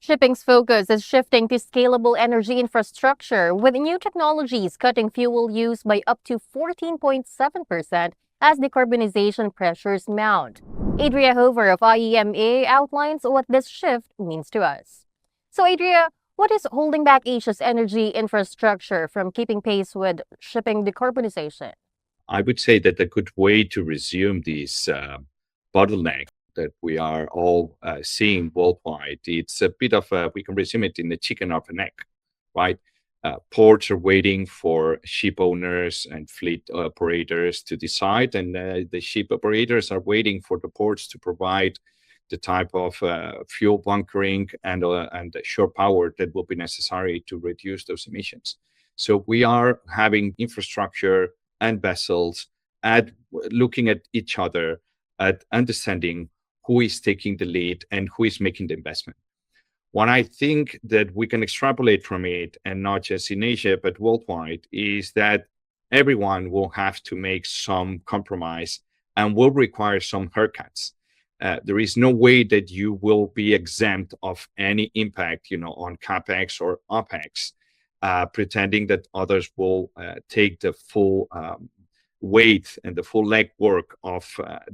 Shipping's focus is shifting to scalable energy infrastructure, with new technologies cutting fuel use by up to 14.7% as decarbonization pressures mount. Adria Jover of IEMA outlines what this shift means to us. So, Adria, what is holding back Asia's energy infrastructure from keeping pace with shipping decarbonization? I would say that a good way to resume this bottleneck that we are all seeing worldwide, it's a bit of we can resume it in the chicken or the egg, right? Ports are waiting for ship owners and fleet operators to decide, and the ship operators are waiting for the ports to provide the type of fuel bunkering and shore power that will be necessary to reduce those emissions. So we are having infrastructure and vessels at looking at each other, at understanding who is taking the lead and who is making the investment. What I think that we can extrapolate from it, and not just in Asia, but worldwide, is that everyone will have to make some compromise and will require some haircuts. There is no way that you will be exempt of any impact, on CapEx or OpEx, pretending that others will take the full weight and the full legwork of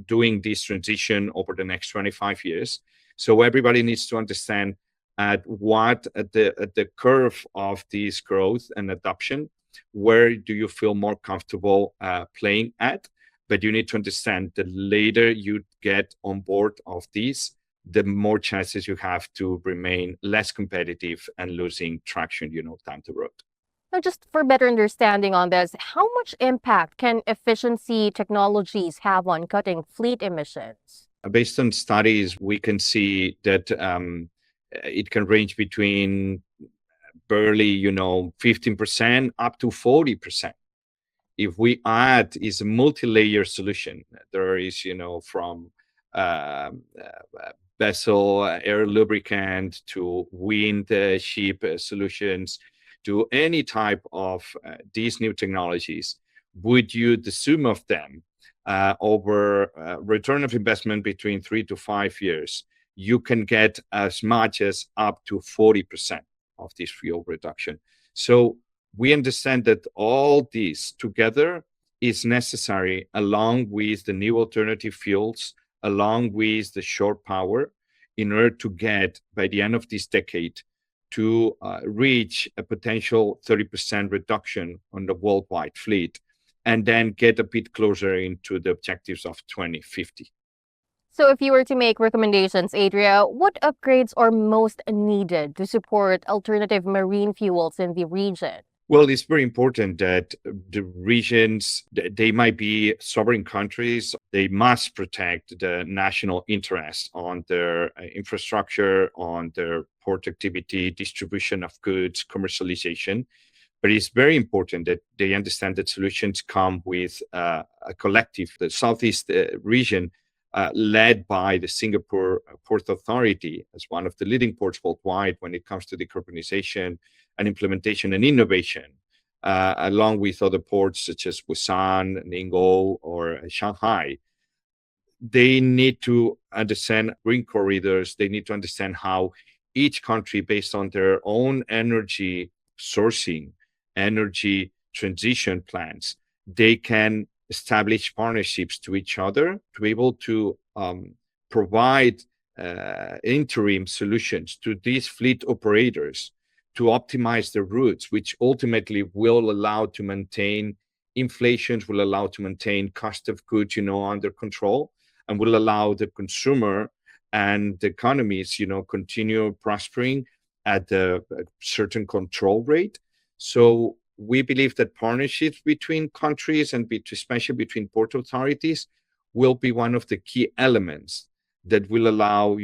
doing this transition over the next 25 years. So everybody needs to understand at the curve of this growth and adoption, where do you feel more comfortable playing at? But you need to understand the later you get on board of these, the more chances you have to remain less competitive and losing traction, down the road. Now, just for better understanding on this, how much impact can efficiency technologies have on cutting fleet emissions? Based on studies, we can see that it can range between barely, 15% up to 40%. If we add is a multi-layer solution, there is, from vessel air lubricant to wind ship solutions to any type of these new technologies, would you the sum of them over return of investment between 3 to 5 years, you can get as much as up to 40% of this fuel reduction. So we understand that all this together is necessary, along with the new alternative fuels, along with the shore power, in order to get, by the end of this decade, to reach a potential 30% reduction on the worldwide fleet, and then get a bit closer into the objectives of 2050. So if you were to make recommendations, Adria, what upgrades are most needed to support alternative marine fuels in the region? Well, it's very important that the regions, they might be sovereign countries, they must protect the national interest on their infrastructure, on their port activity, distribution of goods, commercialization. But it's very important that they understand that solutions come with a collective, the Southeast region, led by the Singapore Port Authority as one of the leading ports worldwide when it comes to decarbonization and implementation and innovation, along with other ports such as Busan, Ningbo, or Shanghai. They need to understand green corridors. They need to understand how each country, based on their own energy sourcing, energy transition plans, they can establish partnerships to each other to be able to provide interim solutions to these fleet operators to optimize the routes, which ultimately will allow to maintain inflation, will allow to maintain cost of goods, under control, and will allow the consumer and the economies, continue prospering at a certain control rate. So we believe that partnerships between countries and especially between port authorities will be one of the key elements that will allow,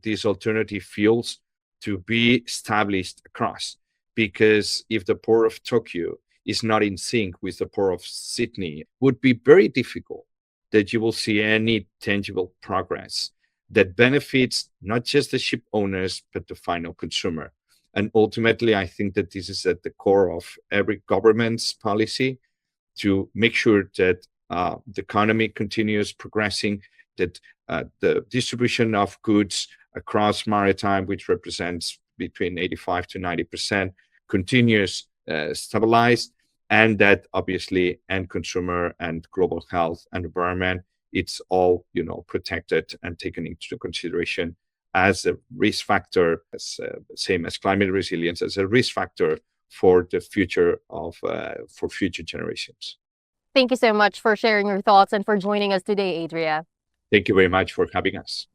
these alternative fuels to be established across. Because if the port of Tokyo is not in sync with the port of Sydney, it would be very difficult that you will see any tangible progress that benefits not just the ship owners, but the final consumer. And ultimately, I think that this is at the core of every government's policy to make sure that the economy continues progressing, that the distribution of goods across maritime, which represents between 85 to 90%, continues stabilized, and that obviously end consumer and global health and environment, it's all protected and taken into consideration as a risk factor, same as climate resilience, as a risk factor for the future for future generations. Thank you so much for sharing your thoughts and for joining us today, Adria. Thank you very much for having us.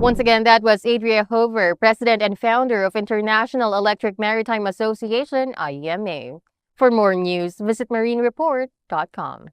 Once again, that was Adria Jover, President and Founder of International Electric Maritime Association, IEMA. For more news, visit marinereport.com.